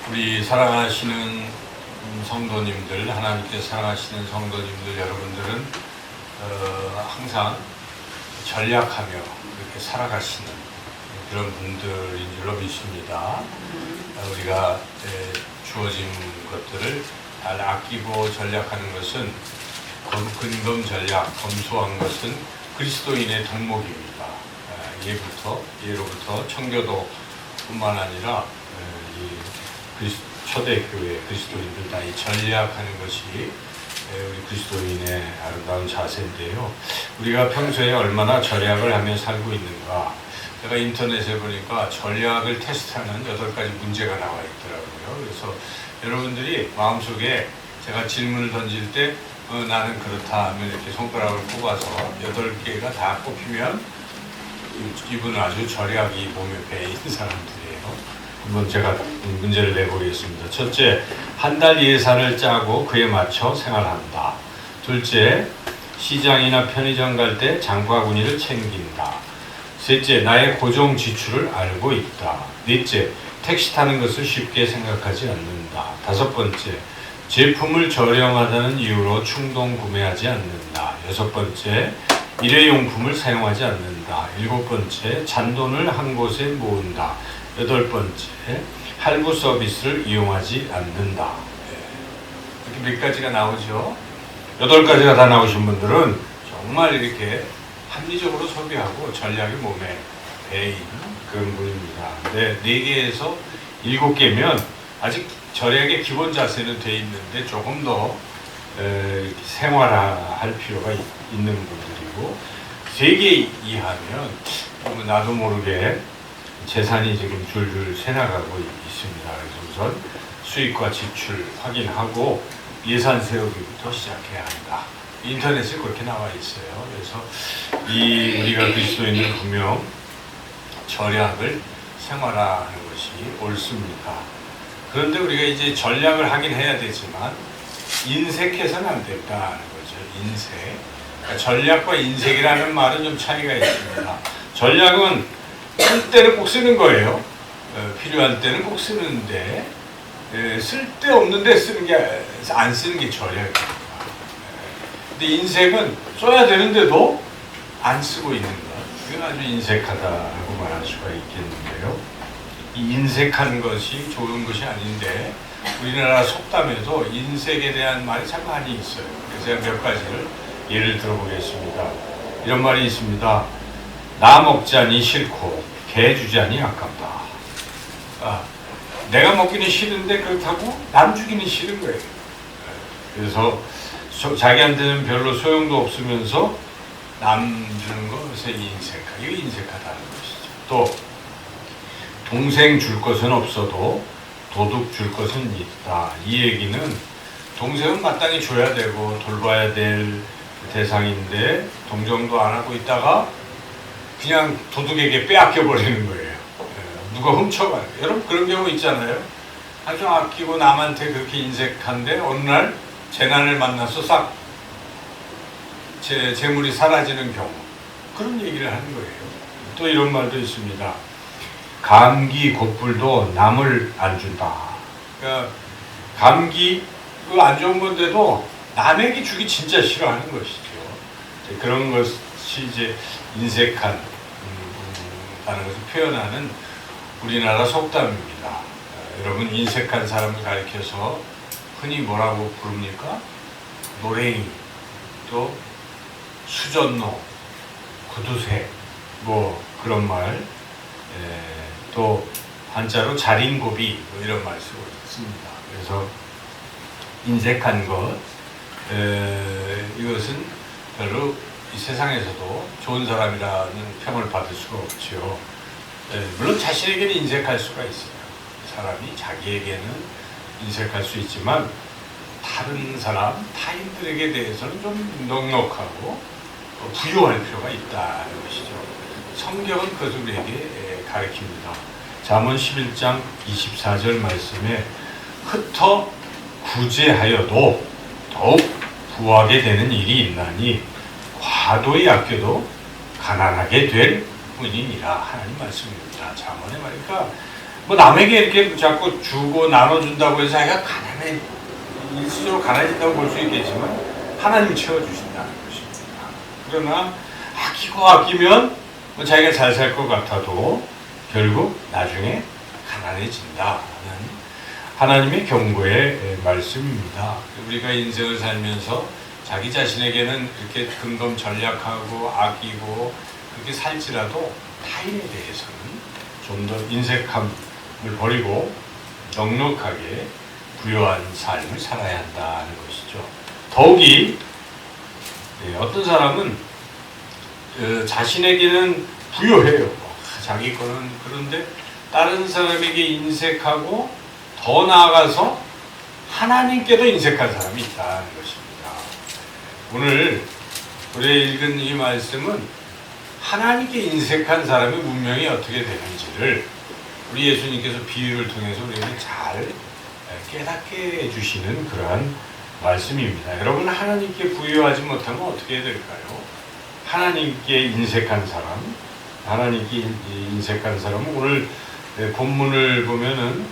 우리 사랑하시는 성도님들, 하나님께 사랑하시는 성도님들 여러분들은 항상 전략하며 이렇게 살아가시는 그런 분들인 줄로 믿습니다. 우리가 주어진 것들을 잘 아끼고 전략하는 것은 근검 전략, 검소한 것은 그리스도인의 덕목입니다. 예로부터 청교도뿐만 아니라 초대교회 그리스도인들 다 이 전략하는 것이 우리 그리스도인의 아름다운 자세인데요. 우리가 평소에 얼마나 전략을 하며 살고 있는가. 제가 인터넷에 보니까 전략을 테스트하는 8가지 문제가 나와 있더라고요. 그래서 여러분들이 마음속에 제가 질문을 던질 때 나는 그렇다 하면 이렇게 손가락을 뽑아서 8개가 다 뽑히면 이분은 아주 전략이 몸에 배인 사람들이에요. 한번 제가 문제를 내보겠습니다. 첫째, 한 달 예산을 짜고 그에 맞춰 생활한다. 둘째, 시장이나 편의점 갈 때 장바구니를 챙긴다. 셋째, 나의 고정 지출을 알고 있다. 넷째, 택시 타는 것을 쉽게 생각하지 않는다. 다섯 번째, 제품을 저렴하다는 이유로 충동 구매하지 않는다. 여섯 번째, 일회용품을 사용하지 않는다. 일곱 번째, 잔돈을 한 곳에 모은다. 여덟 번째, 할부 서비스를 이용하지 않는다. 이렇게 몇 가지가 나오죠. 8가지가 다 나오신 분들은 정말 이렇게 합리적으로 소비하고 전략이 몸에 배인 그런 분입니다. 근데 4개에서 7개면 아직 전략의 기본 자세는 돼 있는데 조금 더 생활할 필요가 있는 분들이고 3개 이하면 나도 모르게 재산이 지금 줄줄 새나가고 있습니다. 그래서 우선 수입과 지출 확인하고 예산 세우기부터 시작해야 한다. 인터넷에 그렇게 나와 있어요. 그래서 우리가 그리스도인은 분명 전략을 생활화하는 것이 옳습니다. 그런데 우리가 이제 전략을 하긴 해야 되지만 인색해서는 안 된다는 거죠. 인색. 그러니까 전략과 인색이라는 말은 좀 차이가 있습니다. 전략은 쓸 때는 꼭 쓰는 거예요. 필요한 때는 꼭 쓰는데 쓸데없는데 안 쓰는 게 전략입니다. 근데 인색은 써야 되는데도 안 쓰고 있는 것. 이건 아주 인색하다고 말할 수가 있겠는데요. 이 인색한 것이 좋은 것이 아닌데 우리나라 속담에도 인색에 대한 말이 참 많이 있어요. 그래서 제가 몇 가지를 예를 들어보겠습니다. 이런 말이 있습니다. 나 먹자니 싫고 개 주자니 아깝다. 내가 먹기는 싫은데 그렇다고 남 주기는 싫은 거예요. 그래서 자기한테는 별로 소용도 없으면서 남 주는 것에 이거 인색하다는 것이죠. 또 동생 줄 것은 없어도 도둑 줄 것은 있다. 이 얘기는 동생은 마땅히 줘야 되고 돌봐야 될 대상인데 동정도 안 하고 있다가 그냥 도둑에게 빼앗겨 버리는 거예요. 누가 훔쳐가요. 여러분 그런 경우 있잖아요. 아주 아끼고 남한테 그렇게 인색한데 어느 날 재난을 만나서 싹 재물이 사라지는 경우 그런 얘기를 하는 거예요. 또 이런 말도 있습니다. 감기 곧불도 남을 안 준다. 그러니까 감기 그거 안 좋은 건데도 남에게 주기 진짜 싫어하는 것이죠. 그런 것이 이제 인색한 다는 것을 표현하는 우리나라 속담입니다. 여러분 인색한 사람을 가리켜서 흔히 뭐라고 부릅니까? 노랭이, 또 수전노, 구두쇠, 뭐 그런 말, 또 한자로 자린고비 뭐 이런 말 쓰고 있습니다. 그래서 인색한 것, 이것은 별로 이 세상에서도 좋은 사람이라는 평을 받을 수가 없죠. 물론 자신에게는 인색할 수가 있어요. 사람이 자기에게는 인색할 수 있지만 다른 사람, 타인들에게 대해서는 좀 넉넉하고 부유할 필요가 있다는 것이죠. 성경은 그것을 우리에게 가르칩니다. 잠언 11장 24절 말씀에 흩어 구제하여도 더욱 부하게 되는 일이 있나니 과도히 아껴도 가난하게 될 뿐이니라 하나님 말씀입니다. 잠언에 말이니까 뭐 남에게 이렇게 자꾸 주고 나눠준다고 해서 자기가 가난해, 일시적으로 가난해진다고 볼 수 있겠지만 하나님이 채워주신다는 것입니다. 그러나 아끼고 아끼면 뭐 자기가 잘 살 것 같아도 결국 나중에 가난해진다는 하나님의 경고의 말씀입니다. 우리가 인생을 살면서 자기 자신에게는 이렇게 근검 전략하고 아끼고 그렇게 살지라도 타인에 대해서는 좀 더 인색함을 버리고 넉넉하게 부유한 삶을 살아야 한다는 것이죠. 더욱이 어떤 사람은 자신에게는 부유해요. 자기 거는. 그런데 다른 사람에게 인색하고 더 나아가서 하나님께도 인색한 사람이 있다는 것입니다. 오늘 우리가 읽은 이 말씀은 하나님께 인색한 사람의 운명이 어떻게 되는지를 우리 예수님께서 비유를 통해서 우리에게 잘 깨닫게 해주시는 그러한 말씀입니다. 여러분, 하나님께 부유하지 못하면 어떻게 해야 될까요? 하나님께 인색한 사람, 하나님께 인색한 사람은 오늘 본문을 보면은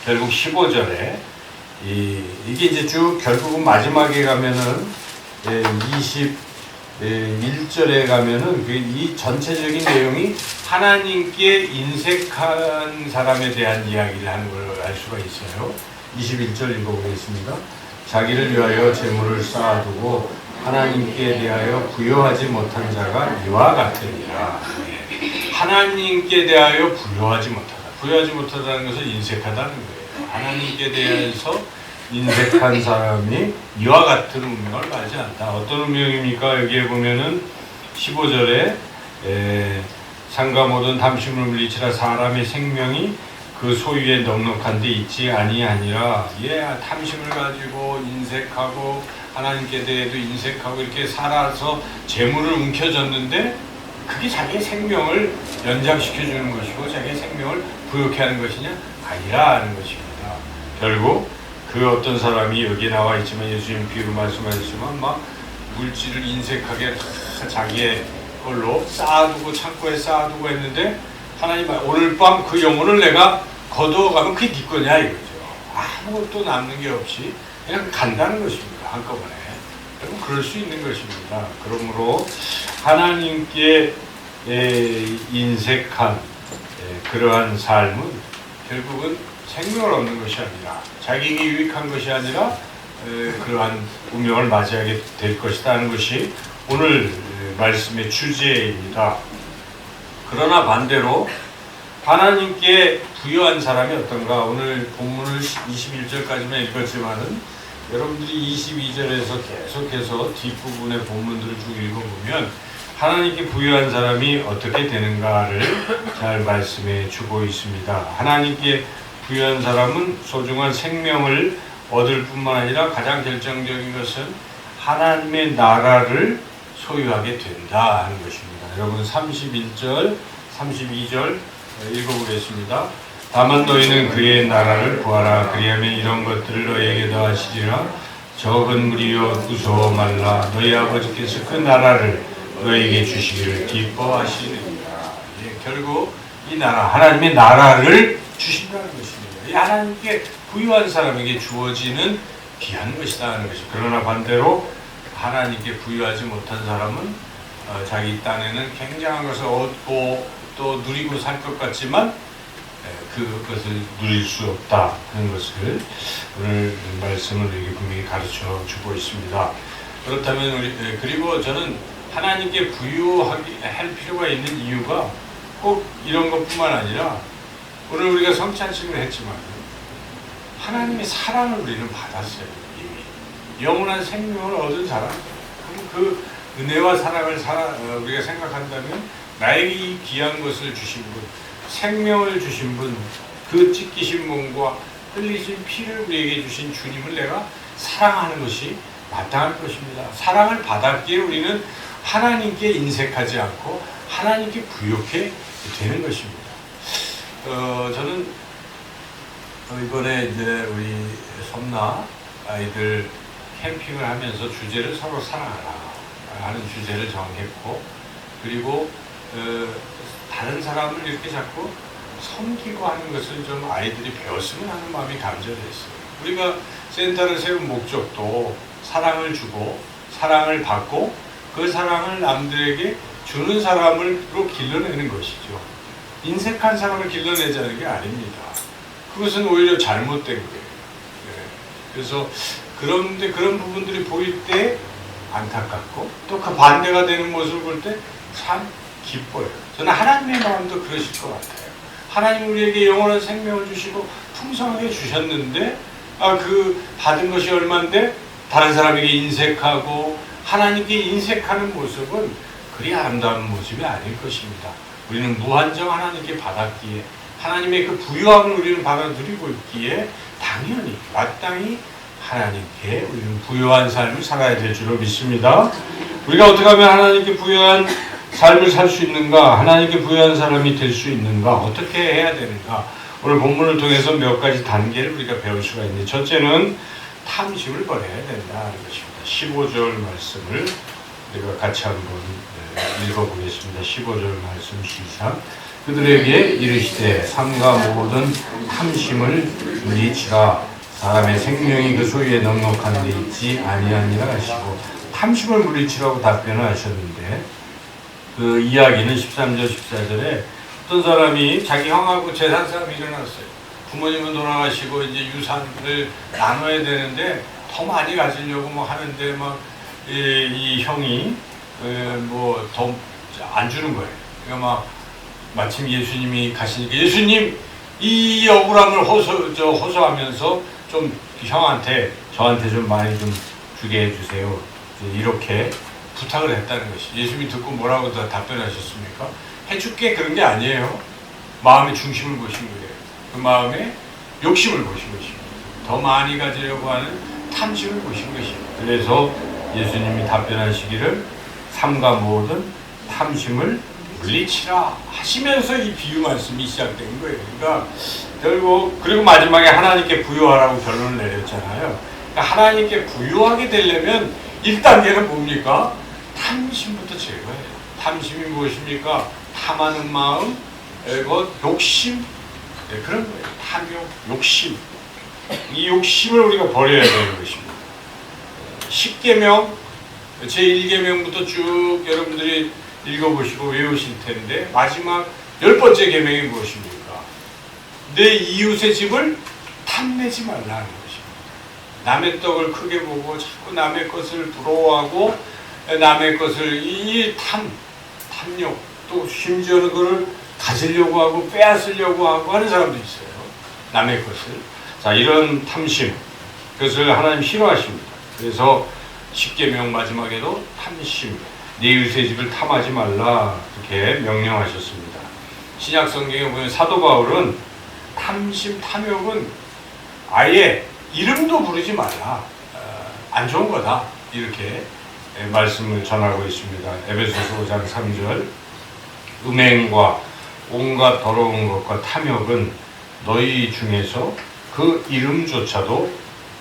결국 15절에 이게 이제 쭉 결국은 마지막에 가면은 21절에 가면은 이 전체적인 내용이 하나님께 인색한 사람에 대한 이야기를 하는 걸 알 수가 있어요. 21절 읽어보겠습니다. 자기를 위하여 재물을 쌓아두고 하나님께 대하여 부여하지 못한 자가 이와 같으니라. 하나님께 대하여 부여하지 못하다. 부여하지 못하다는 것은 인색하다는 거예요. 하나님께 대해서 인색한 사람이 이와 같은 운명을 말하지 않다. 어떤 운명입니까? 여기에 보면은 15절에 상가 모든 탐심을 물리치라 사람의 생명이 그 소유에 넉넉한 데 있지 아니하니라. 탐심을 가지고 인색하고 하나님께 대해도 인색하고 이렇게 살아서 재물을 움켜쥐었는데 그게 자기의 생명을 연장시켜주는 것이고 자기의 생명을 부욕해 하는 것이냐? 아니라 하는 것입니다. 결국 그 어떤 사람이 여기에 나와 있지만 예수님 비유로 말씀하셨지만 막 물질을 인색하게 자기의 걸로 쌓아두고 창고에 쌓아두고 했는데 하나님 오늘 밤 그 영혼을 내가 거두어가면 그게 네 거냐 이거죠. 아무것도 남는 게 없이 그냥 간다는 것입니다. 한꺼번에. 여러분 그럴 수 있는 것입니다. 그러므로 하나님께 인색한 그러한 삶은 결국은 생명을 얻는 것이 아니라 자기에게 유익한 것이 아니라 그러한 운명을 맞이하게 될 것이다 하는 것이 오늘 말씀의 주제입니다. 그러나 반대로 하나님께 부여한 사람이 어떤가? 오늘 본문을 21절까지만 읽었지만은 여러분들이 22절에서 계속해서 뒷부분의 본문들을 쭉 읽어보면 하나님께 부여한 사람이 어떻게 되는가를 잘 말씀해 주고 있습니다. 하나님께 부여한 사람은 소중한 생명을 얻을 뿐만 아니라 가장 결정적인 것은 하나님의 나라를 소유하게 된다 하는 것입니다. 여러분 31절, 32절 읽어보겠습니다. 다만 너희는 그의 나라를 구하라. 그리하면 이런 것들을 너희에게 더하시리라. 적은 무리여 무서워 말라. 너희 아버지께서 그 나라를 너희에게 주시기를 기뻐하시느니라. 결국 이 나라, 하나님의 나라를 주신다는 것입니다. 이 하나님께 부유한 사람에게 주어지는 귀한 것이다 하는 것이죠. 그러나 반대로 하나님께 부유하지 못한 사람은 자기 딴에는 굉장한 것을 얻고 또 누리고 살 것 같지만 그것을 누릴 수 없다 하는 것을 오늘 말씀을 우리에게 분명히 가르쳐 주고 있습니다. 그렇다면 그리고 저는 하나님께 부유할 필요가 있는 이유가 꼭 이런 것뿐만 아니라 오늘 우리가 성찬식을 했지만 하나님의 사랑을 우리는 받았어요. 이미 영원한 생명을 얻은 사람, 그 은혜와 사랑을 우리가 생각한다면 나에게 이 귀한 것을 주신 분, 생명을 주신 분, 그 찢기신 몸과 흘리신 피를 우리에게 주신 주님을 내가 사랑하는 것이 마땅할 것입니다. 사랑을 받았기에 우리는 하나님께 인색하지 않고 하나님께 부욕해 되는 것입니다. 저는 이번에 이제 우리 섬나 아이들 캠핑을 하면서 주제를 서로 사랑하라 하는 주제를 정했고, 그리고 다른 사람을 이렇게 자꾸 섬기고 하는 것을 좀 아이들이 배웠으면 하는 마음이 간절했어요. 우리가 센터를 세운 목적도 사랑을 주고 사랑을 받고 그 사랑을 남들에게 주는 사람으로 길러내는 것이죠. 인색한 사람을 길러내자는 게 아닙니다. 그것은 오히려 잘못된 거예요. 네. 그래서 그런데 그런 부분들이 보일 때 안타깝고 또 그 반대가 되는 모습을 볼 때 참 기뻐요. 저는 하나님의 마음도 그러실 것 같아요. 하나님 우리에게 영원한 생명을 주시고 풍성하게 주셨는데 그 받은 것이 얼만데 다른 사람에게 인색하고 하나님께 인색하는 모습은 그리 아름다운 모습이 아닐 것입니다. 우리는 무한정 하나님께 받았기에 하나님의 그 부유함을 우리는 받아들이고 있기에 당연히 마땅히 하나님께 우리는 부유한 삶을 살아야 될 줄로 믿습니다. 우리가 어떻게 하면 하나님께 부유한 삶을 살 수 있는가? 하나님께 부유한 사람이 될 수 있는가? 어떻게 해야 되는가? 오늘 본문을 통해서 몇 가지 단계를 우리가 배울 수가 있는데 첫째는 탐심을 버려야 된다는 것입니다. 15절 말씀을 우리가 같이 한번 읽어보겠습니다. 15절 말씀 시작. 그들에게 이르시되 삼가 모든 탐심을 물리치라. 사람의 생명이 그 소유에 넉넉한 데 있지 아니하니라 하시고 탐심을 물리치라고 답변을 하셨는데 그 이야기는 13절 14절에 어떤 사람이 자기 형하고 재산 싸움이 일어났어요. 부모님은 돌아가시고 이제 유산을 나눠야 되는데 더 많이 가지려고 뭐 하는데 막 이 형이 뭐 더 안 주는 거예요. 그러니까 막 마침 예수님이 가시니까 예수님 이 억울함을 호소하면서 좀 형한테 저한테 좀 많이 좀 주게 해주세요. 이렇게 부탁을 했다는 것이. 예수님이 듣고 뭐라고 답변하셨습니까? 해줄게 그런 게 아니에요. 마음의 중심을 보신 거예요. 그 마음의 욕심을 보신 것입니다. 더 많이 가지려고 하는 탐심을 보신 것입니다. 그래서 예수님이 답변하시기를 삼가 모든 탐심을 물리치라 하시면서 이 비유 말씀이 시작된 거예요. 그러니까 결국 그리고 마지막에 하나님께 부유하라고 결론을 내렸잖아요. 그러니까 하나님께 부유하게 되려면 1단계는 뭡니까? 탐심부터 제거해요. 탐심이 무엇입니까? 탐하는 마음, 욕심, 그런 거예요. 탐욕, 욕심. 이 욕심을 우리가 버려야 되는 것입니다. 10계명, 제1계명부터 쭉 여러분들이 읽어보시고 외우실 텐데 마지막 10번째 계명이 무엇입니까? 내 이웃의 집을 탐내지 말라는 것입니다. 남의 떡을 크게 보고 자꾸 남의 것을 부러워하고 남의 것을 탐욕 또 심지어는 그걸 가지려고 하고 빼앗으려고 하고 하는 사람도 있어요. 남의 것을. 자, 이런 탐심 그것을 하나님 싫어하십니다. 그래서 10계명 마지막에도 탐심 내 이웃의 집을 탐하지 말라 이렇게 명령하셨습니다. 신약 성경에 보면 사도 바울은 탐심, 탐욕은 아예 이름도 부르지 말라. 안 좋은 거다. 이렇게 말씀을 전하고 있습니다. 에베소서 5장 3절 음행과 온갖 더러운 것과 탐욕은 너희 중에서 그 이름조차도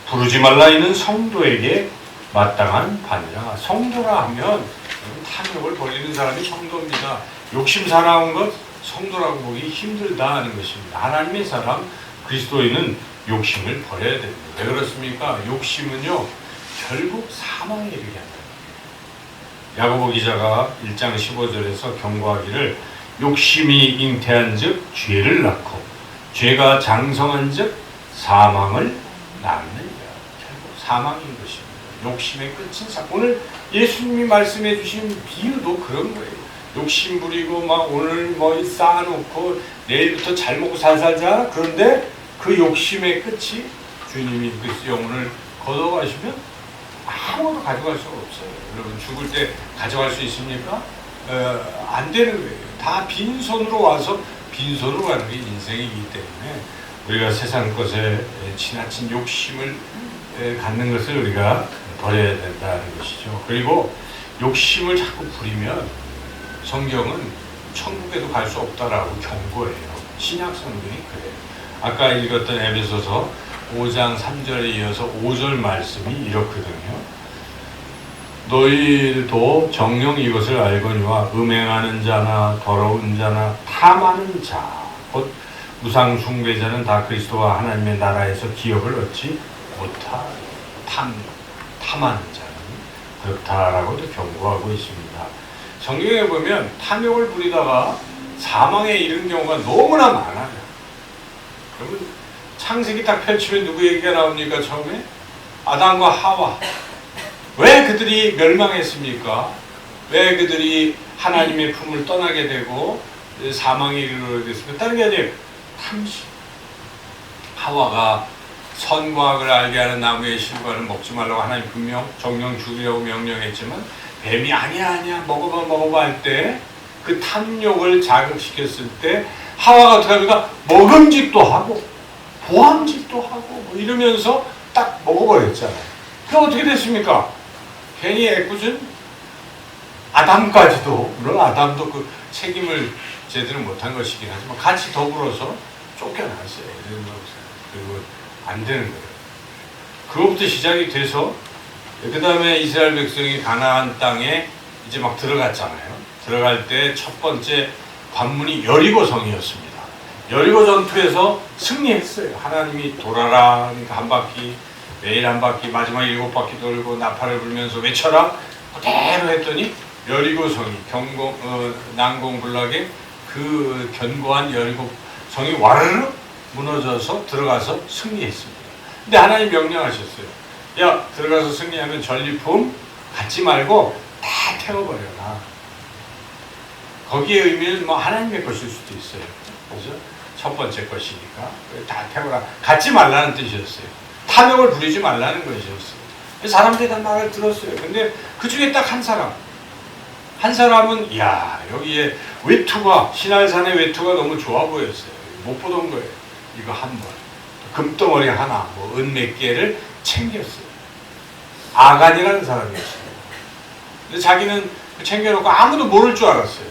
부르지 말라 있는 성도에게 마땅한 바니라. 성도라 하면 탐욕을 버리는 사람이 성도입니다. 욕심 사나운 것 성도라고 보기 힘들다 하는 것입니다. 하나님의 사람 그리스도인은 욕심을 버려야 됩니다. 왜 그렇습니까? 욕심은요 결국 사망에 이르게 한다. 야고보 기자가 1장 15절에서 경고하기를 욕심이 잉태한 즉 죄를 낳고 죄가 장성한 즉 사망을 낳느니라. 결국 사망인 것입니다. 욕심의 끝은 사망. 오늘 예수님이 말씀해 주신 비유도 그런 거예요. 욕심 부리고 막 오늘 뭐 쌓아놓고 내일부터 잘 먹고 잘 살자. 그런데 그 욕심의 끝이 주님이 그 영혼을 걷어가시면 아무것도 가져갈 수가 없어요. 여러분 죽을 때 가져갈 수 있습니까? 안 되는 거예요. 다 빈손으로 와서 빈손으로 가는 게 인생이기 때문에 우리가 세상 것에 지나친 욕심을 갖는 것을 우리가 버려야 된다는 것이죠. 그리고 욕심을 자꾸 부리면 성경은 천국에도 갈 수 없다라고 경고해요. 신약 성경이 그래요. 아까 읽었던 에베소서 5장 3절에 이어서 5절 말씀이 이렇거든요. 너희도 정녕 이것을 알거니와 음행하는 자나 더러운 자나 탐하는 자 곧 우상 숭배자는 다 그리스도와 하나님의 나라에서 기업을 얻지 못하 탐하는 자는 그렇다라고도 경고하고 있습니다. 성경에 보면 탐욕을 부리다가 사망에 이른 경우가 너무나 많아요. 여러분 창세기 딱 펼치면 누구 얘기가 나옵니까? 처음에 아담과 하와. 왜 그들이 멸망했습니까? 왜 그들이 하나님의 품을 떠나게 되고 사망에 이르게 됐습니까? 다른 게 아니에요. 탐심. 하와가 선과 악을 알게 하는 나무의 실과를 먹지 말라고 하나님 분명 정령 죽이려고 명령했지만 뱀이 아니야 먹어봐 할 때 그 탐욕을 자극시켰을 때 하와가 어떻게 합니까? 먹음직도 하고 보암직도 하고 뭐 이러면서 딱 먹어버렸잖아요. 그럼 어떻게 됐습니까? 괜히 애꿎은 아담까지도, 물론 아담도 그 책임을 제대로 못한 것이긴 하지만 같이 더불어서 쫓겨났어요. 그리고 안 되는 거예요. 그거부터 시작이 돼서 그 다음에 이스라엘 백성이 가나안 땅에 이제 막 들어갔잖아요. 들어갈 때 첫 번째 관문이 여리고성이었습니다. 여리고 전투에서 승리했어요. 하나님이 돌아라 그러니까 한 바퀴, 매일 한 바퀴, 마지막 7바퀴 돌고 나팔을 불면서 외쳐라 그대로 했더니 여리고성이 난공불락의 그 견고한 여리고성이 와르르 무너져서 들어가서 승리했습니다. 근데 하나님 명령하셨어요. 야, 들어가서 승리하면 전리품 갖지 말고 다 태워버려라. 거기에 의미는 뭐 하나님의 것일 수도 있어요. 그죠? 첫 번째 것이니까 다 태워라. 갖지 말라는 뜻이었어요. 탐욕을 부리지 말라는 것이었어요. 사람들이 다 말을 들었어요. 근데 그 중에 딱 한 사람은 야, 여기에 외투가 신할산의 외투가 너무 좋아 보였어요. 못 보던 거예요. 이거 한 번. 금덩어리 하나, 뭐 은 몇 개를 챙겼어요. 아간이라는 사람이었어요. 근데 자기는 챙겨놓고 아무도 모를 줄 알았어요.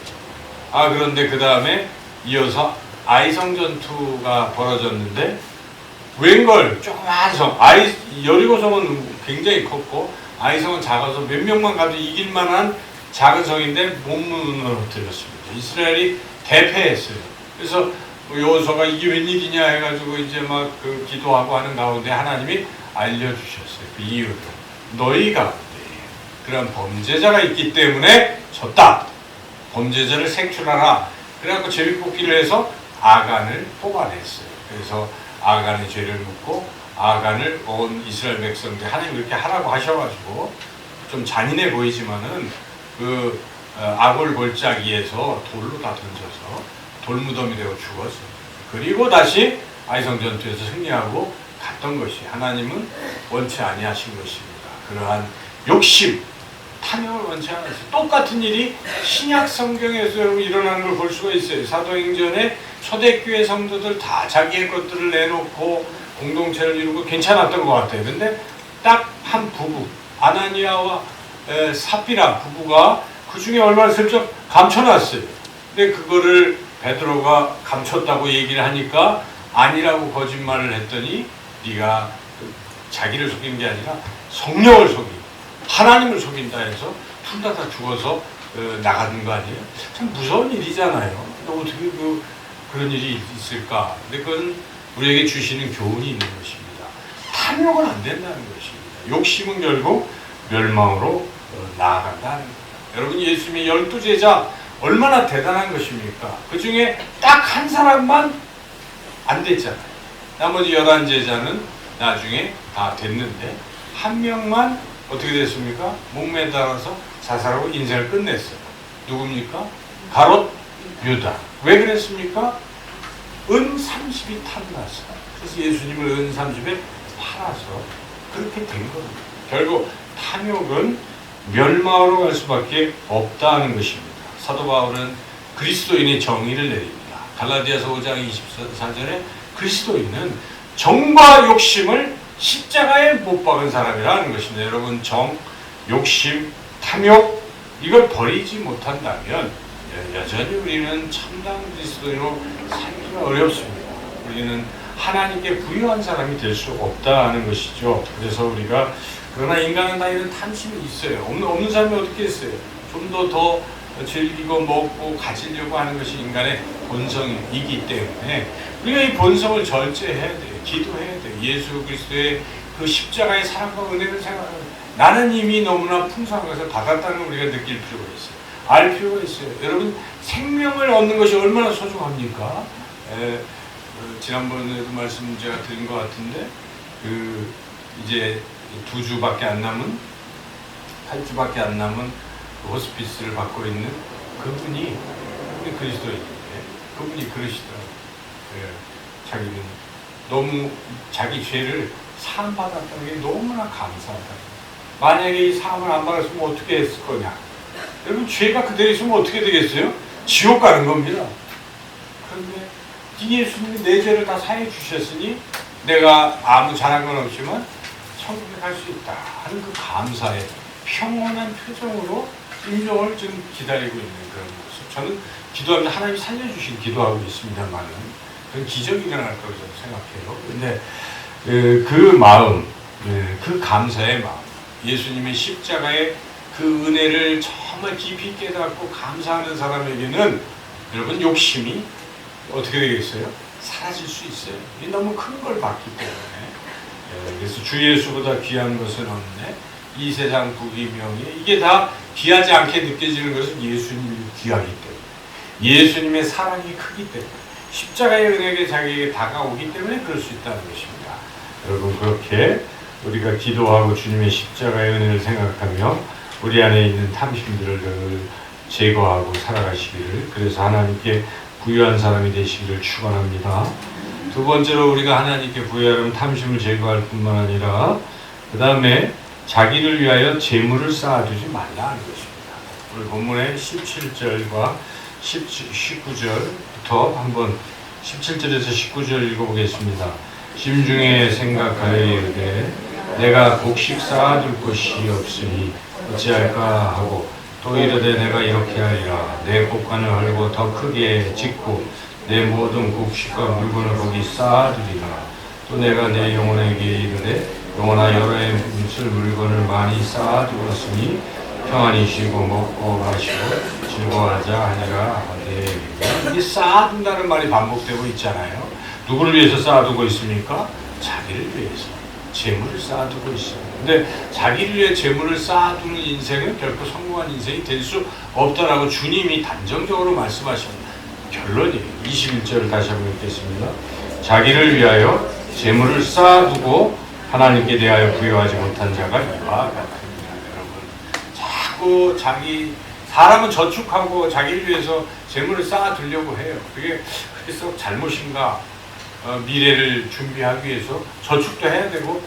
그런데 그 다음에 이어서 아이성 전투가 벌어졌는데 웬걸 조그만 성, 여리고성은 굉장히 컸고 아이성은 작아서 몇 명만 가도 이길 만한 작은 성인데 못 무너뜨렸습니다. 이스라엘이 대패했어요. 그래서 여호수아가 이게 웬일이냐 해가지고 이제 막 그 기도하고 하는 가운데 하나님이 알려주셨어요. 그 이유를. 너희 가운데 그런 범죄자가 있기 때문에 졌다. 범죄자를 색출하라. 그래갖고 제비뽑기를 해서 아간을 뽑아냈어요. 그래서 아간의 죄를 묻고 아간을 온 이스라엘 백성들 하나님 그렇게 하라고 하셔가지고 좀 잔인해 보이지만은 그 아골 골짜기에서 돌로 다 던져서 돌무덤이 되고 죽었어요. 그리고 다시 아이성 전투에서 승리하고 갔던 것이 하나님은 원치 아니하신 것입니다. 그러한 욕심, 탐욕을 원치 않았어요. 똑같은 일이 신약 성경에서 여러분 일어나는 걸 볼 수가 있어요. 사도행전에 초대교회 성도들 다 자기의 것들을 내놓고 공동체를 이루고 괜찮았던 것 같아요. 근데 딱 한 부부, 아나니아와 삽비라 부부가 그 중에 얼마나 슬쩍 감춰놨어요. 근데 그거를 베드로가 감췄다고 얘기를 하니까 아니라고 거짓말을 했더니 네가 자기를 속이는 게 아니라 성령을 속이고 하나님을 속인다 해서 둘 다 죽어서 나가는 거 아니에요? 참 무서운 일이잖아요. 근데 어떻게 그런 일이 있을까? 근데 그건 우리에게 주시는 교훈이 있는 것입니다. 탐욕은 안 된다는 것입니다. 욕심은 결국 멸망으로 나아간다는 거예요. 여러분 예수님의 12제자 얼마나 대단한 것입니까? 그 중에 딱 한 사람만 안 됐잖아요. 나머지 11제자는 나중에 다 됐는데 한 명만 어떻게 됐습니까? 목매달아서 자살하고 인생을 끝냈어요. 누굽니까? 가롯 유다. 왜 그랬습니까? 은 30이 탐났어요. 그래서 예수님을 은 30에 팔아서 그렇게 된 겁니다. 결국 탐욕은 멸망으로 갈 수밖에 없다는 것입니다. 사도 바울은 그리스도인의 정의를 내립니다. 갈라디아서 5장 24절에 그리스도인은 정과 욕심을 십자가에 못 박은 사람이라는 것입니다. 여러분 정, 욕심, 탐욕 이걸 버리지 못한다면 여전히 우리는 참다운 그리스도인으로 살기가 어렵습니다. 우리는 하나님께 부유한 사람이 될 수 없다는 것이죠. 그래서 우리가 그러나 인간은 다 이런 탐심이 있어요. 없는 사람이 어떻게 했어요? 좀 더 즐기고 먹고 가지려고 하는 것이 인간의 본성이기 때문에 우리가 이 본성을 절제해야 돼요. 기도해야 돼요. 예수 그리스도의 그 십자가의 사랑과 은혜를 생각하면 나는 이미 너무나 풍성한 것을 받았다는 걸 우리가 느낄 필요가 있어요. 알 필요가 있어요. 여러분, 생명을 얻는 것이 얼마나 소중합니까? 지난번에도 말씀 제가 드린 것 같은데, 이제 2주밖에 안 남은, 8주밖에 안 남은 호스피스를 받고 있는 그분이 그리스도인인데, 그분이 그러시더라고요. 자기는 너무 자기 죄를 사함받았다는 게 너무나 감사하다. 만약에 이 사함을 안 받았으면 어떻게 했을 거냐? 여러분, 죄가 그대로 있으면 어떻게 되겠어요? 지옥 가는 겁니다. 그런데 예수님이 내 죄를 다 사해 주셨으니 내가 아무 잘한 건 없지만 천국에 갈 수 있다 하는 그 감사의 평온한 표정으로 임종을 좀 기다리고 있는 그런 모습. 저는 기도하면서 하나님이 살려주신 기도하고 있습니다만은 그런 기적이 일어날 거라고 저는 생각해요. 근데 그 마음, 그 감사의 마음, 예수님의 십자가의 그 은혜를 정말 깊이 깨닫고 감사하는 사람에게는 여러분 욕심이 어떻게 되겠어요? 사라질 수 있어요. 너무 큰 걸 받기 때문에. 그래서 주 예수보다 귀한 것은 없네. 이 세상 부귀 명예 이게 다 귀하지 않게 느껴지는 것은 예수님이 귀하기 때문에, 예수님의 사랑이 크기 때문에, 십자가의 은혜가 자기에게 다가오기 때문에 그럴 수 있다는 것입니다. 여러분, 그렇게 우리가 기도하고 주님의 십자가의 은혜를 생각하며 우리 안에 있는 탐심들을 제거하고 살아가시기를, 그래서 하나님께 부유한 사람이 되시기를 축원합니다. 두 번째로 우리가 하나님께 부유하려면 탐심을 제거할 뿐만 아니라 그 다음에 자기를 위하여 재물을 쌓아두지 말라는 것입니다. 오늘 본문의 17절과 19절부터 한번 17절에서 19절 읽어보겠습니다. 심중에 생각하여 이르되 내가 곡식 쌓아둘 곳이 없으니 어찌할까 하고 또 이르되 내가 이렇게 하리라. 내 곡간을 헐고 더 크게 짓고 내 모든 곡식과 물건을 거기 쌓아두리라. 또 내가 내 영혼에게 이르되 영혼아 여러 해 묻을 물건을 많이 쌓아두었으니 평안히 쉬고 먹고 마시고 즐거워하자 하니라. 이 쌓아둔다는 말이 반복되고 있잖아요. 누구를 위해서 쌓아두고 있습니까? 자기를 위해서 재물을 쌓아두고 있습니다. 근데 자기를 위해 재물을 쌓아두는 인생은 결코 성공한 인생이 될 수 없다라고 주님이 단정적으로 말씀하십니다. 결론이에요. 21절 다시 한번 읽겠습니다. 자기를 위하여 재물을 쌓아두고 하나님께 대하여 부여하지 못한 자가 이와 같으니라. 여러분, 자꾸 사람은 저축하고 자기를 위해서 재물을 쌓아두려고 해요. 그게 썩 잘못인가? 미래를 준비하기 위해서 저축도 해야 되고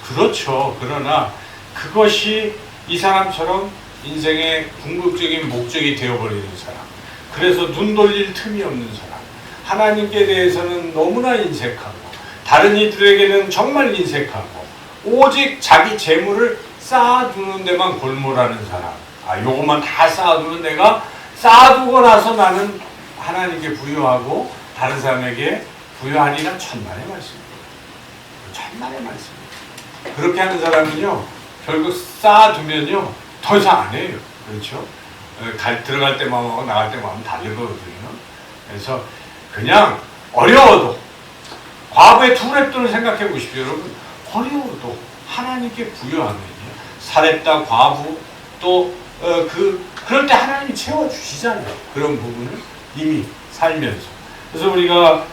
그렇죠. 그러나 그것이 이 사람처럼 인생의 궁극적인 목적이 되어버리는 사람, 그래서 눈 돌릴 틈이 없는 사람, 하나님께 대해서는 너무나 인색하고 다른 이들에게는 정말 인색하고 오직 자기 재물을 쌓아두는 데만 골몰하는 사람. 요것만 다 쌓아두는 내가 쌓아두고 나서 나는 하나님께 부여하고 다른 사람에게 부여하리라. 천만의 말씀입니다. 천만의 말씀입니다. 그렇게 하는 사람은요, 결국 쌓아두면요, 더 이상 안 해요. 그렇죠? 들어갈 때만 하고 나갈 때만 하면 다르거든요. 그래서 그냥 어려워도, 과거의 두 랩돈을 생각해 보십시오. 여러분, 어려워도 하나님께 부여하면요, 사렙다, 과부, 또, 그럴 때 하나님이 채워주시잖아요. 그런 부분을 이미 살면서. 그래서 우리가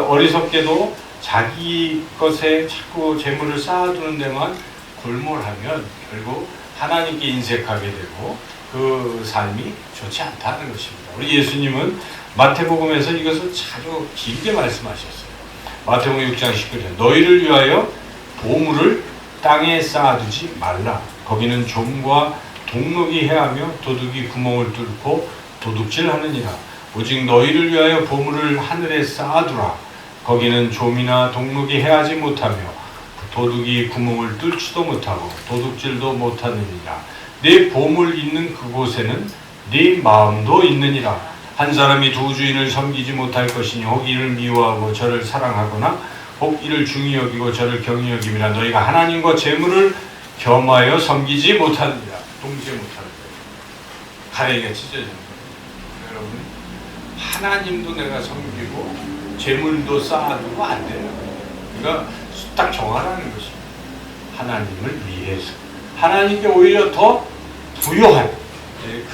어리석게도 자기 것에 자꾸 재물을 쌓아두는 데만 골몰하면 결국 하나님께 인색하게 되고 그 삶이 좋지 않다는 것입니다. 우리 예수님은 마태복음에서 이것을 자주 길게 말씀하셨어요. 마태복음 6장 19절 너희를 위하여 보물을 땅에 쌓아두지 말라. 거기는 좀과 동록이 해하며 도둑이 구멍을 뚫고 도둑질하느니라. 오직 너희를 위하여 보물을 하늘에 쌓아두라. 거기는 좀이나 동록이 해하지 못하며 도둑이 구멍을 뚫지도 못하고 도둑질도 못하느니라. 네 보물 있는 그곳에는 네 마음도 있느니라. 한 사람이 두 주인을 섬기지 못할 것이니 혹 이를 미워하고 저를 사랑하거나 혹 이를 중히 여기고 저를 경히 여김이라. 너희가 하나님과 재물을 겸하여 섬기지 못하느니라. 동시에 못하는 거예요. 가래가 찢어지는 거예요. 여러분, 하나님도 내가 섬기고 재물도 쌓아두고 안 돼요. 그러니까 딱 정하라는 것입니다. 하나님을 위해서 하나님께 오히려 더 부요한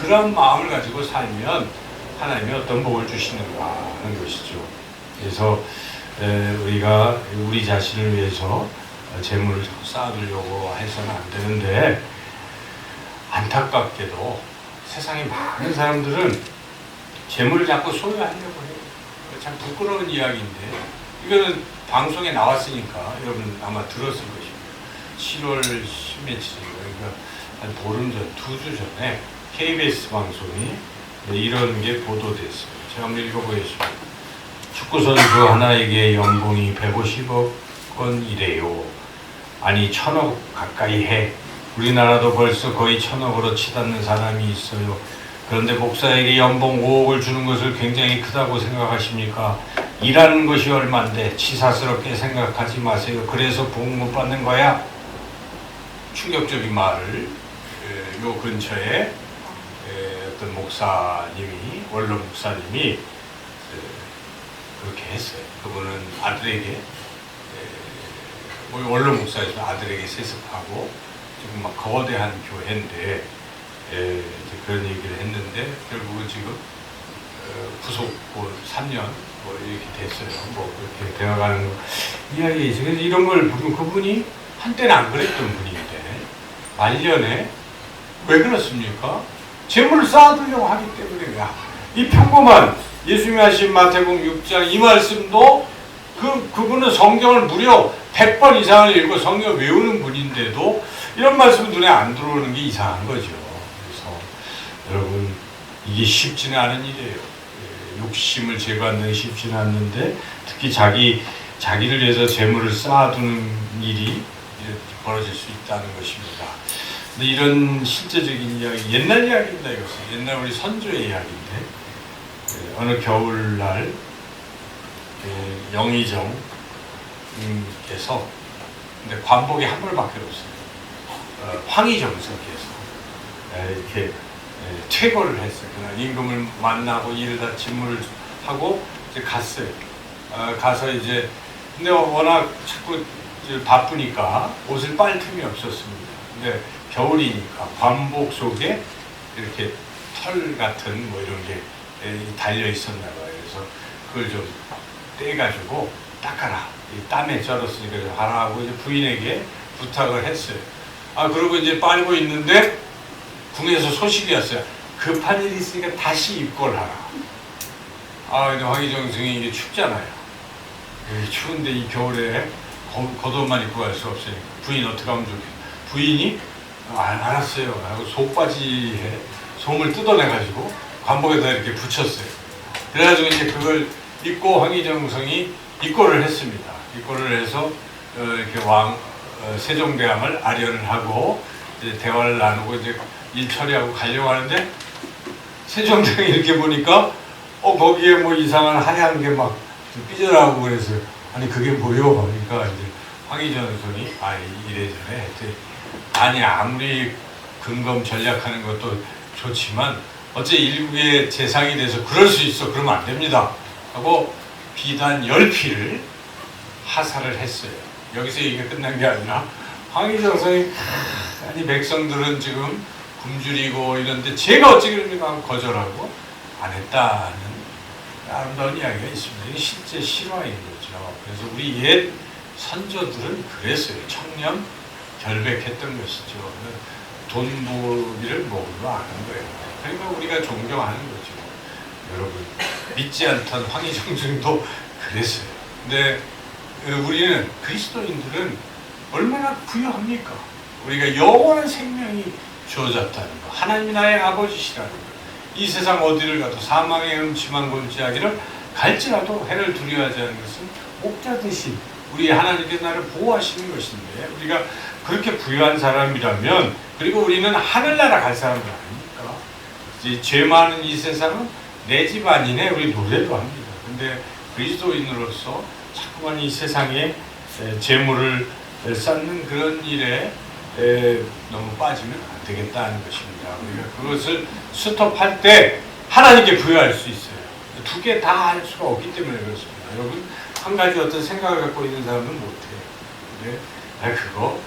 그런 마음을 가지고 살면 하나님이 어떤 복을 주시는가 하는 것이죠. 그래서 우리가 우리 자신을 위해서 재물을 쌓아두려고 해서는 안 되는데, 안타깝게도 세상에 많은 사람들은 재물을 자꾸 소유하려고 해요. 참 부끄러운 이야기인데, 이거는 방송에 나왔으니까 여러분 아마 들었을 것입니다. 7월 10며칠인가, 그러니까 한 보름 전, 2주 전에 KBS 방송이 이런 게 보도됐어요. 제가 한번 읽어보겠습니다. 축구 선수 하나에게 연봉이 150억 원이래요. 아니 1000억 가까이 해. 우리나라도 벌써 거의 1000억으로 치닫는 사람이 있어요. 그런데 목사에게 연봉 5억을 주는 것을 굉장히 크다고 생각하십니까? 일하는 것이 얼만데 치사스럽게 생각하지 마세요. 그래서 복 못 받는 거야? 충격적인 말을 요 근처에 어떤 목사님이, 원로 목사님이 그렇게 했어요. 그분은 아들에게, 원로 목사에서 아들에게 세습하고 지금 막 거대한 교회인데 이제 그런 얘기를 했는데, 결국은 지금 구속 3년 뭐 이렇게 됐어요. 뭐 그렇게 되어가는 이야기 있어요. 그래서 이런 걸 보면 그분이 한때는 안 그랬던 분인데 말년에 왜 그렇습니까? 재물을 쌓아두려고 하기 때문에야. 이 평범한 예수님이 하신 마태복음 6장 이 말씀도 그분은 성경을 무려 100번 이상을 읽고 성경을 외우는 분인데도 이런 말씀은 눈에 안 들어오는 게 이상한 거죠. 그래서 여러분, 이게 쉽지는 않은 일이에요. 욕심을 제거하는 게 쉽지는 않는데, 특히 자기를 위해서 재물을 쌓아두는 일이 벌어질 수 있다는 것입니다. 근데 이런 실제적인 이야기, 옛날 이야기입니다. 이것은 옛날 우리 선조의 이야기인데, 어느 겨울날 영의정께서, 근데 관복이 한 벌밖에 없어요. 황희정서께서 이렇게 퇴거를 했어요. 그냥 임금을 만나고 일을 다 직무를 하고 이제 갔어요. 가서 이제, 근데 워낙 자꾸 이제 바쁘니까 옷을 빨 틈이 없었습니다. 근데 겨울이니까 관복 속에 이렇게 털 같은 뭐 이런 게 달려 있었나 봐요. 그래서 그걸 좀 떼가지고 닦아라. 땀에 쩔었으니까 좀 하라고 이제 부인에게 부탁을 했어요. 그러고 이제 빨고 있는데 궁에서 소식이 왔어요. 급한 일이 있으니까 다시 입고를 하라. 근데 황희정 승이 이게 춥잖아요. 추운데 이 겨울에 겉옷만 입고 갈 수 없으니까 부인 어떻게 하면 좋겠어. 부인이 알았어요 하고 속바지에 솜을 뜯어내가지고 관복에다 이렇게 붙였어요. 그래가지고 이제 그걸 입고 황희정 성이 입고를 했습니다. 입고를 해서 이렇게 세종대왕을 아련을 하고 이제 대화를 나누고 이제 일 처리하고 가려고 하는데, 세종대왕이 이렇게 보니까 거기에 뭐 이상한 하얀 게 막 삐져나오고 그래서요. 아니 그게 뭐요? 그러니까 이제 황희정 성이 이래저래 했더니, 아니 아무리 근검 전략하는 것도 좋지만 어째 일국의 재상이 돼서 그럴 수 있어. 그러면 안 됩니다. 하고 비단 10피를 하살을 했어요. 여기서 얘기가 끝난 게 아니라 황희정 성이, 아니 백성들은 지금 굶주리고 이런데 제가 어찌 그럽니까 하고 거절하고 안 했다는 아름다운 이야기가 있습니다. 이게 실제 실화인 거죠. 그래서 우리 옛 선조들은 그랬어요. 청렴 결백했던 것이죠. 돈벌이를 먹으러 아는 거예요. 그러니까 우리가 존경하는 거죠. 여러분, 믿지 않던 황희정 승도 그랬어요. 근데 우리는, 그리스도인들은 얼마나 부유합니까? 우리가 영원한 생명이 주어졌다는 거, 하나님이 나의 아버지시라는 거, 이 세상 어디를 가도 사망의 음침한 골짜기를 갈지라도 해를 두려워하지 않는 것은 목자 대신 우리 하나님께서 나를 보호하시는 것인데, 우리가 그렇게 부유한 사람이라면, 그리고 우리는 하늘나라 갈 사람들 아닙니까? 이제 죄 많은 이 세상은 내 집 아니네 우리 노래도 합니다. 근데 그리스도인으로서 자꾸만 이 세상에 재물을 쌓는 그런 일에 너무 빠지면 안 되겠다는 것입니다. 우리가 그것을 스톱할 때 하나님께 부여할 수 있어요. 두 개 다 할 수가 없기 때문에 그렇습니다. 여러분, 한 가지 어떤 생각을 갖고 있는 사람은 못해요. 근데 그거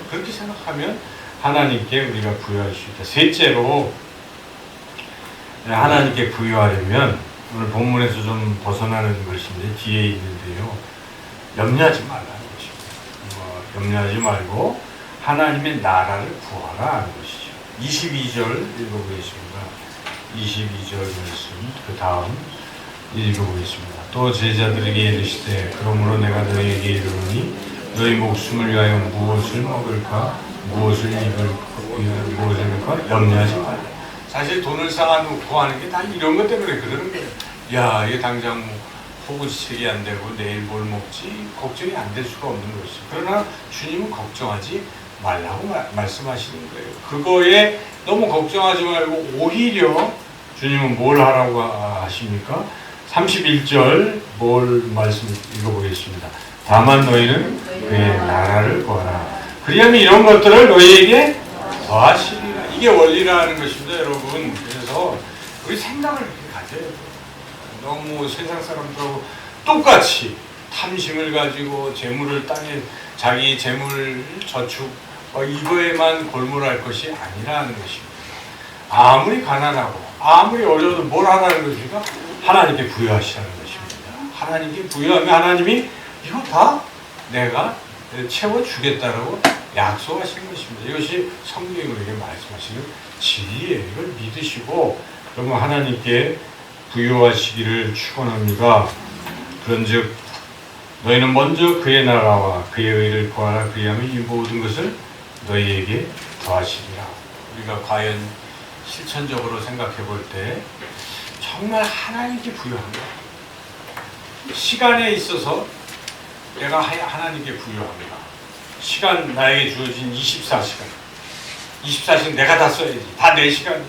그렇게 생각하면 하나님께 우리가 부여할 수 있다. 셋째로, 하나님께 부여하려면 오늘 본문에서 좀 벗어나는 것인데 뒤에 있는데요, 염려하지 말라는 것입니다. 염려하지 말고 하나님의 나라를 구하라 하는 것이죠. 22절 읽어보겠습니다. 22절 말씀 그 다음 읽어보겠습니다. 또 제자들에게 이르시되 그러므로 내가 너희에게 이르노니 너희 목숨을 위하여 무엇을 먹을까 무엇을 입을까 염려하지 말라. 사실 돈을 쌓아놓고 하는 게 다 이런 것 때문에 그러는 거예요. 야, 이게 당장 호구지책이 안 되고 내일 뭘 먹지 걱정이 안 될 수가 없는 것이죠. 그러나 주님은 걱정하지 말라고 말씀하시는 거예요. 그거에 너무 걱정하지 말고 오히려 주님은 뭘 하라고 하십니까? 31절 뭘 말씀 읽어보겠습니다. 다만 너희는 그의 나라를 구하라. 그리하면 이런 것들을 너희에게 더하시리라. 이게 원리라는 것입니다, 여러분. 그래서 우리 생각을 그렇게 가져야 돼요. 너무 세상 사람들하고 똑같이 탐심을 가지고 재물을 땅에 자기 재물 저축 이거에만 골몰할 것이 아니라는 것입니다. 아무리 가난하고 아무리 어려워도 뭘 하라는 것입니까? 하나님께 부여하시라는 것입니다. 하나님께 부여하면 하나님이 이거 다 내가 채워주겠다라고 약속하시는 것입니다. 이것이 성경이 우리에게 말씀하시는 진리예요. 이걸 믿으시고 그러면 하나님께 부여하시기를 축원합니다. 그런즉 너희는 먼저 그의 나라와 그의 의를 구하라. 그리하면 이 모든 것을 너희에게 더하시리라. 우리가 과연 실천적으로 생각해 볼 때 정말 하나님께 부여합니다. 시간에 있어서 내가 하나님께 부여합니다. 시간 나에게 주어진 24시간. 24시간 내가 다 써야지. 다 내 시간이야.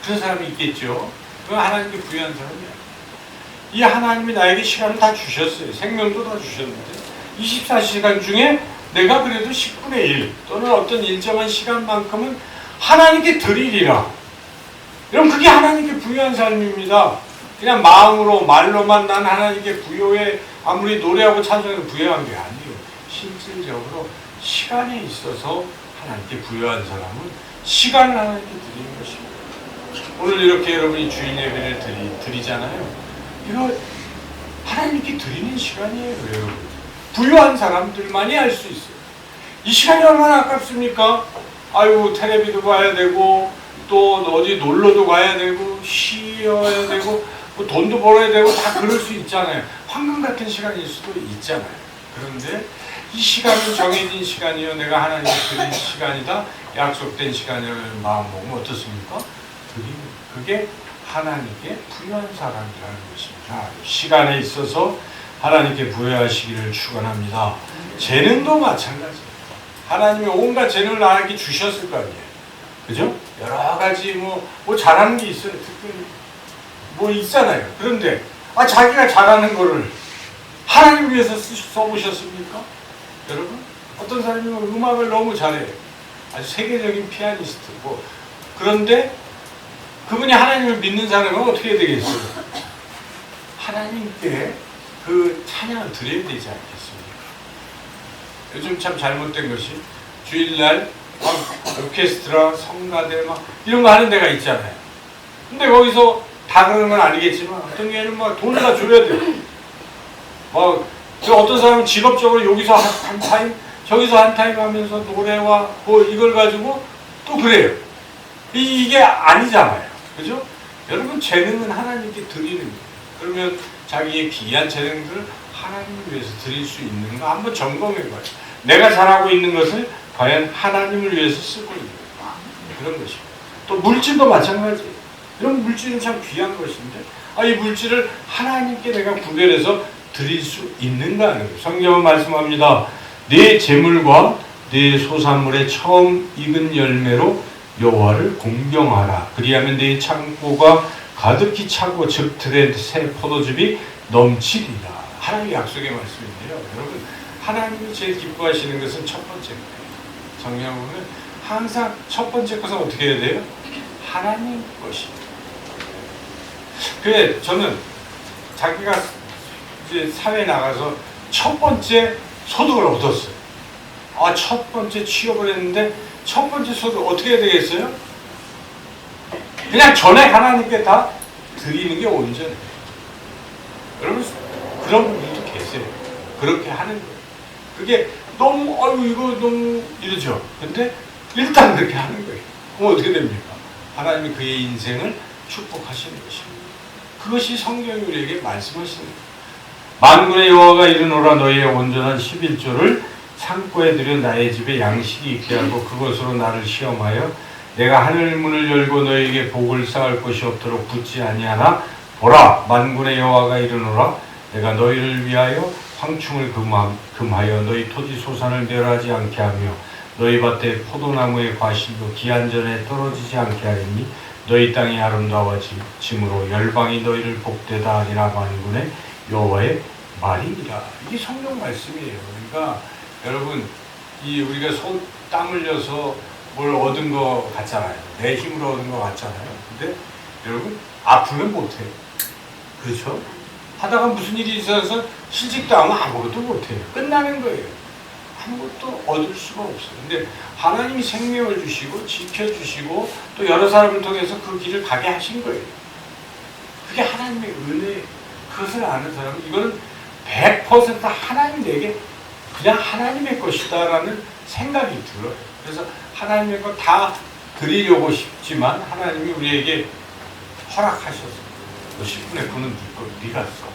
그런 사람이 있겠죠. 그건 하나님께 부여한 사람이야. 이 하나님이 나에게 시간을 다 주셨어요. 생명도 다 주셨는데 24시간 중에 내가 그래도 10분의 1 또는 어떤 일정한 시간만큼은 하나님께 드리리라. 여러분 그게 하나님께 부여한 삶입니다. 그냥 마음으로 말로만 난 하나님께 부여해 아무리 노래하고 찬송해도 부여한 게 아니에요. 실질적으로 시간에 있어서 하나님께 부여한 사람은 시간을 하나님께 드리는 것입니다. 오늘 이렇게 여러분이 주일 예배를 드리잖아요. 이거 하나님께 드리는 시간이에요, 여러분. 부유한 사람들만이 할 수 있어요. 이 시간이 얼마나 아깝습니까? 아유, 텔레비도 봐야 되고, 또 어디 놀러도 가야 되고, 쉬어야 되고, 뭐 돈도 벌어야 되고, 다 그럴 수 있잖아요. 황금 같은 시간일 수도 있잖아요. 그런데 이 시간은 정해진 시간이요. 내가 하나님께 드린 시간이다. 약속된 시간을 마음먹으면 어떻습니까? 그게 하나님께 부여한 사람이라는 것입니다. 시간에 있어서 하나님께 부여하시기를 축원합니다. 재능도 마찬가지예요. 하나님이 온갖 재능을 나에게 주셨을 거 아니에요. 그죠? 여러 가지 뭐 잘하는 게 있어요. 특별히 뭐 있잖아요. 그런데 자기가 잘하는 거를 하나님 위해서 써보셨습니까? 여러분? 어떤 사람이 음악을 너무 잘해요. 아주 세계적인 피아니스트 그런데 그분이 하나님을 믿는 사람은 어떻게 해야 되겠어요? 하나님께 그 찬양을 드려야 되지 않겠습니까? 요즘 참 잘못된 것이 주일날 오케스트라, 성가대 이런 거 하는 데가 있잖아요. 근데 거기서 다 그러는 건 아니겠지만 어떤 경우에는 돈을 다 줘야 돼요. 어떤 사람은 직업적으로 여기서 한 타임, 저기서 한 타임 하면서 노래와 이걸 가지고 또 그래요. 이게 아니잖아요. 그죠? 여러분 재능은 하나님께 드리는 거예요. 그러면 자기의 귀한 재능들을 하나님을 위해서 드릴 수 있는가 한번 점검해 봐요. 내가 잘하고 있는 것을 과연 하나님을 위해서 쓰고 있는 가 그런 것입니다. 또 물질도 마찬가지예요. 이런 물질은 참 귀한 것인데 이 물질을 하나님께 내가 구별해서 드릴 수 있는가 하는 거예요. 성경은 말씀합니다. 네 재물과 네 소산물의 처음 익은 열매로 여호와를 공경하라. 그리하면 네 창고가 가득히 차고 즉 들의 새 포도즙이 넘치리라. 하나님의 약속의 말씀인데요. 여러분 하나님이 제일 기뻐하시는 것은 첫 번째 거예요. 성경에 보면 항상 첫 번째 것은 어떻게 해야 돼요? 하나님 것입니다. 그래 저는 자기가 이제 사회에 나가서 첫 번째 소득을 얻었어요. 첫 번째 취업을 했는데 첫 번째 소득 어떻게 해야 되겠어요? 그냥 전에 하나님께 다 드리는 게 온전해요. 여러분 그런 분들도 계세요. 그렇게 하는 거예요. 그게 너무 이거 너무 이러죠. 근데 일단 그렇게 하는 거예요. 그럼 어떻게 됩니까? 하나님이 그의 인생을 축복하시는 것입니다. 그것이 성경이 우리에게 말씀하시는 거예요. 만군의 여호와가 이르노라 너희의 온전한 11조를 창고에 들여 나의 집에 양식이 있게 하고 그것으로 나를 시험하여 내가 하늘 문을 열고 너희에게 복을 쌓을 것이 없도록 붙지 아니하나 보라 만군의 여호와가 이르노라 내가 너희를 위하여 황충을 금하여 너희 토지 소산을 멸하지 않게 하며 너희 밭에 포도나무의 과실도 기한 전에 떨어지지 않게 하리니 너희 땅이 아름다워짐으로 열방이 너희를 복되다 하리라 만군의 여호와의 말이니라. 이게 성경 말씀이에요. 그러니까 여러분 우리가 땀 흘려서 뭘 얻은 거 같잖아요. 내 힘으로 얻은 거 같잖아요. 근데 여러분 아프면 못해요. 그렇죠? 하다가 무슨 일이 있어서 실직당하면 아무것도 못해요. 끝나는 거예요. 아무것도 얻을 수가 없어요. 근데 하나님이 생명을 주시고 지켜주시고 또 여러 사람을 통해서 그 길을 가게 하신 거예요. 그게 하나님의 은혜예요. 그것을 아는 사람은 이거는 100% 하나님 내게 그냥 하나님의 것이다 라는 생각이 들어요. 그래서 하나님의 것 다 드리려고 싶지만 하나님이 우리에게 허락하셨어요. 10분의 9는 네가 써.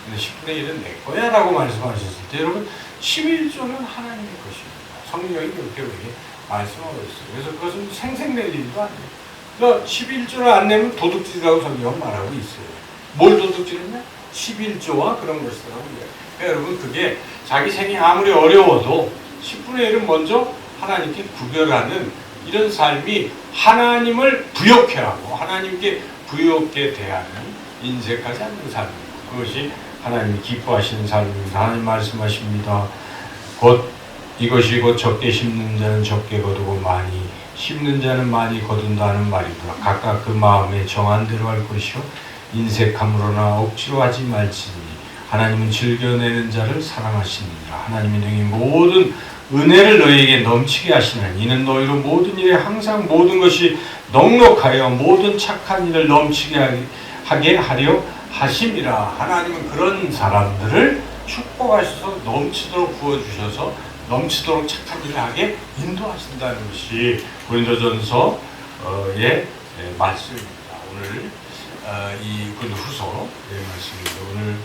근데 10분의 1은 내 거야 라고 말씀하셨을 때 여러분 11조는 하나님의 것입니다. 성경이 그렇게 우리에게 말씀하고 있어요. 그래서 그것은 생색낼 일도 아니에요. 그러니까 11조를 안 내면 도둑질이라고 성경은 말하고 있어요. 뭘 도둑질했냐? 11조와 그런 것이라고 이야기해요. 그러니까 여러분 그게 자기 생이 아무리 어려워도 10분의 1은 먼저 하나님께 구별하는 이런 삶이 하나님을 부욕해 하고 하나님께 부욕해 대하는 인색하지 않는 삶입니다. 그것이 하나님이 기뻐하시는 삶입니다. 하나님 말씀하십니다. 이것이 곧 적게 심는 자는 적게 거두고 많이 심는 자는 많이 거둔다는 말이구나. 각각 그 마음에 정한 대로 할 것이요 인색함으로나 억지로 하지 말지니 하나님은 즐겨내는 자를 사랑하시느니라. 하나님이 너희 모든 은혜를 너희에게 넘치게 하시나니 이는 너희로 모든 일에 항상 모든 것이 넉넉하여 모든 착한 일을 넘치게 하게 하려 하심이라. 하나님은 그런 사람들을 축복하셔서 넘치도록 부어주셔서 넘치도록 착한 일을 하게 인도하신다는 것이 고린도전서의 말씀입니다. 오늘 이 고린도후서의 말씀입니다. 오늘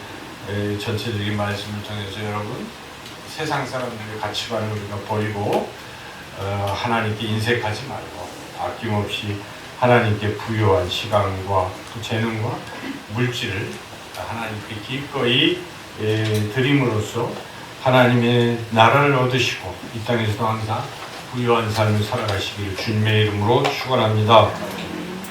전체적인 말씀을 통해서 여러분 세상 사람들의 가치관을 우리가 버리고 하나님께 인색하지 말고 아낌없이 하나님께 부여한 시간과 또 재능과 물질을 하나님께 기꺼이 드림으로써 하나님의 나라를 얻으시고 이 땅에서도 항상 부유한 삶을 살아가시기를 주님의 이름으로 축원합니다.